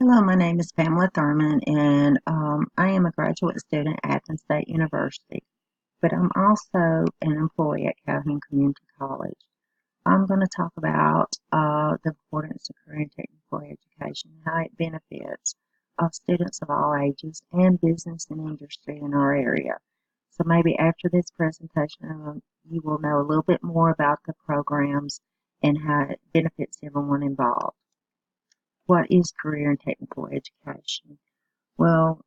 Hello, my name is Pamela Thurman, and I am a graduate student at Athens State University, but I'm also an employee at Calhoun Community College. I'm going to talk about the importance of career and technical education, how it benefits students of all ages and business and industry in our area. So maybe after this presentation, you will know a little bit more about the programs and how it benefits everyone involved. What is career and technical education? Well,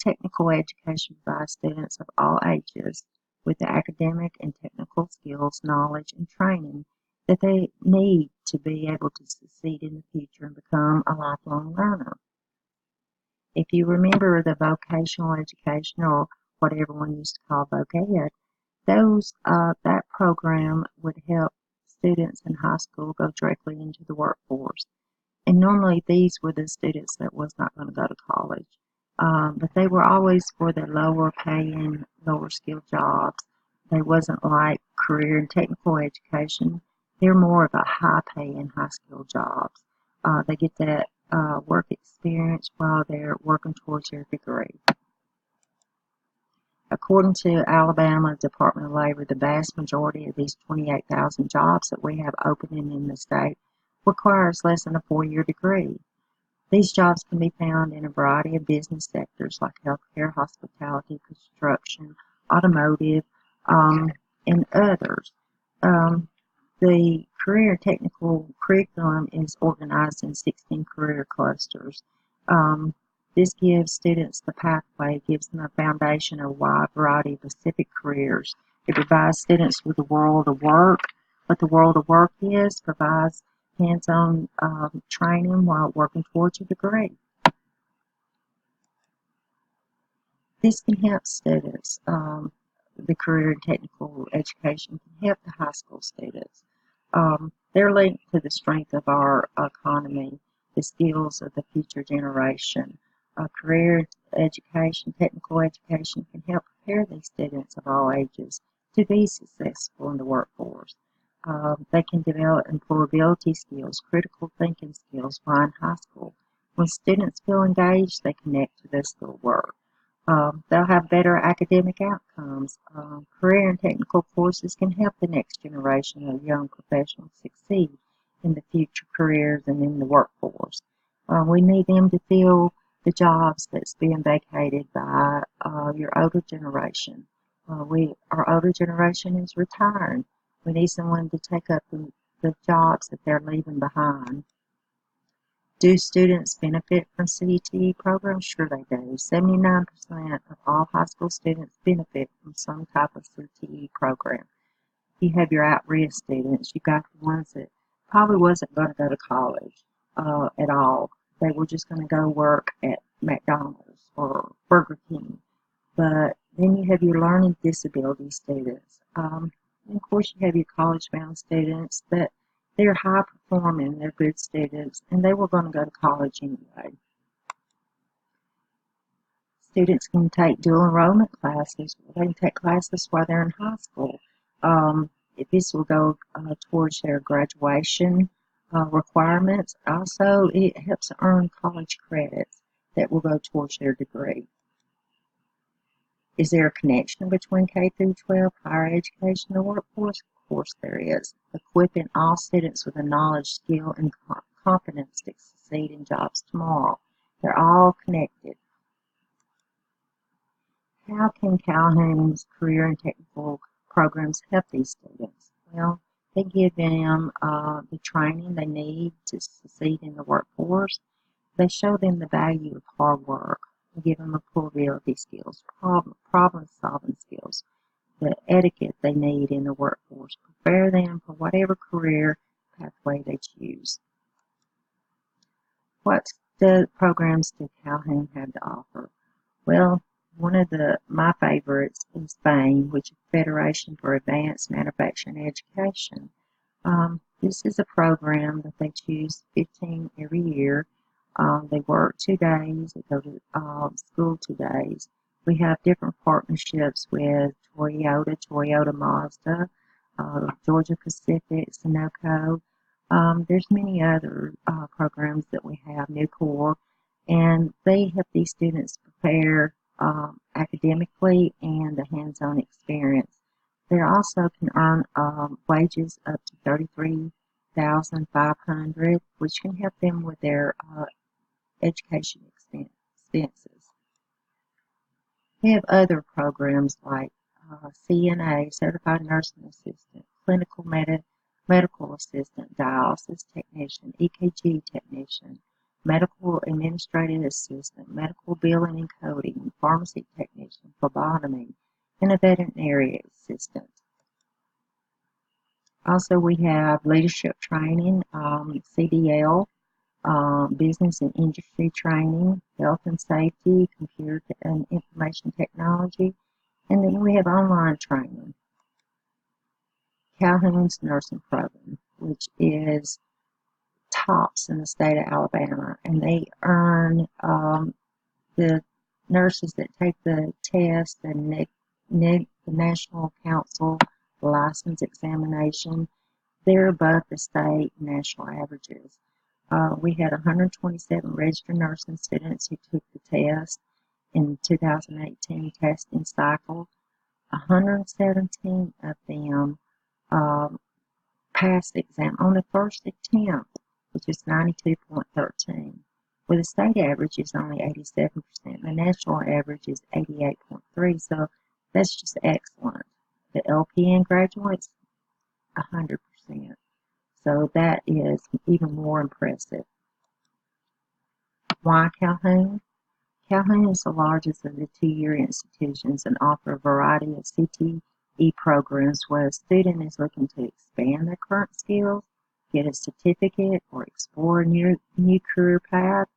technical education provides students of all ages with the academic and technical skills, knowledge, and training that they need to be able to succeed in the future and become a lifelong learner. If you remember the vocational education, or what everyone used to call voc ed, that program would help students in high school go directly into the workforce. And normally these were the students that was not going to go to college. But they were always for the lower paying, lower skilled jobs. They wasn't like career and technical education. They're more of a high paying, high skilled jobs. They get that work experience while they're working towards their degree. According to Alabama Department of Labor, the vast majority of these 28,000 jobs that we have opening in the state requires less than a 4-year degree. These jobs can be found in a variety of business sectors like healthcare, hospitality, construction, automotive, and others. Um, the career technical curriculum is organized in 16 career clusters. Um, this gives students the pathway, gives them a foundation of a wide variety of specific careers. It provides students with the world of work, what the world of work is, provides hands-on training while working towards a degree. This can help students. The career and technical education can help the high school students. They're linked to the strength of our economy, the skills of the future generation. Career education, technical education can help prepare these students of all ages to be successful in the workforce. They can develop employability skills, critical thinking skills while in high school. When students feel engaged, they connect to their schoolwork. They'll have better academic outcomes. Career and technical courses can help the next generation of young professionals succeed in the future careers and in the workforce. We need them to fill the jobs that's being vacated by your older generation. Our older generation is retiring. We need someone to take up the jobs that they're leaving behind. Do students benefit from CTE programs? Sure they do. 79% of all high school students benefit from some type of CTE program. You have your at-risk students. You got the ones that probably wasn't going to go to college at all. They were just going to go work at McDonald's or Burger King. But then you have your learning disability students. And of course, you have your college-bound students that they're high performing, they're good students, and they were going to go to college anyway. Students can take dual enrollment classes. They can take classes while they're in high school. This will go towards their graduation requirements. Also, it helps earn college credits that will go towards their degree. Is there a connection between K through 12, higher education, and the workforce? Of course there is. Equipping all students with the knowledge, skill, and competence to succeed in jobs tomorrow. They're all connected. How can Calhoun's career and technical programs help these students? Well, they give them the training they need to succeed in the workforce. They show them the value of hard work. They give them employability skills, problem solving skills, the etiquette they need in the workforce. Prepare them for whatever career pathway they choose. What the programs do Calhoun have to offer? Well, one of my favorites is FAME, which is Federation for Advanced Manufacturing Education. This is a program that they choose 15 every year. They work 2 days, they go to school 2 days. We have different partnerships with Toyota Mazda, Georgia Pacific, Sunoco. There's many other programs that we have, New Core, and they help these students prepare academically and the hands-on experience. They also can earn wages up to $33,500, which can help them with their education expenses. We have other programs like CNA, Certified Nursing Assistant, Medical Assistant, Dialysis Technician, EKG Technician, Medical Administrative Assistant, Medical Billing and Coding, Pharmacy Technician, Phlebotomy, and a Veterinary Assistant. Also, we have Leadership Training, CDL, Business and Industry Training, Health and Safety, Computer and Information Technology, and then we have online training. Calhoun's nursing program, which is tops in the state of Alabama, and they earn the nurses that take the test and the National Council license examination. They're above the state and national averages. We had 127 registered nursing students who took the test in the 2018 testing cycle. 117 of them passed the exam on the first attempt, which is 92.13. Where the state average is only 87%, the national average is 88.3, so that's just excellent. The LPN graduates, 100%. So that is even more impressive. Why Calhoun? Calhoun is the largest of the two-year institutions and offer a variety of CTE programs where a student is looking to expand their current skills, get a certificate, or explore a new career path.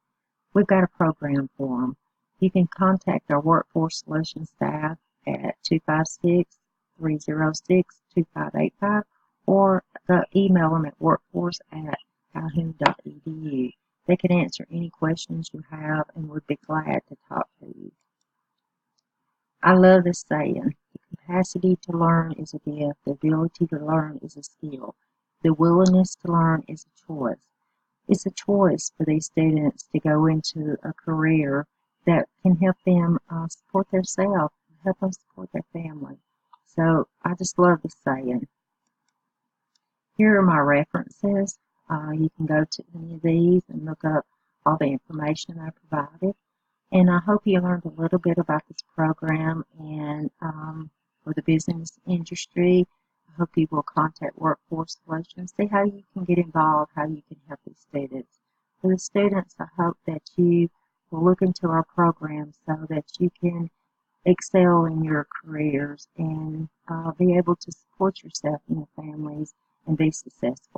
We've got a program for them. You can contact our Workforce Solutions staff at 256-306-2585 or email them at workforce@calhoun.edu. They can answer any questions you have and would be glad to talk to you. I love this saying, the capacity to learn is a gift, the ability to learn is a skill, the willingness to learn is a choice. It's a choice for these students to go into a career that can help them support themselves, help them support their family. So I just love the saying. Here are my references. You can go to any of these and look up all the information I provided. And I hope you learned a little bit about this program and for the business industry. I hope you will contact Workforce Solutions, see how you can get involved, how you can help these students. For the students, I hope that you will look into our program so that you can excel in your careers and be able to support yourself and your families and be successful.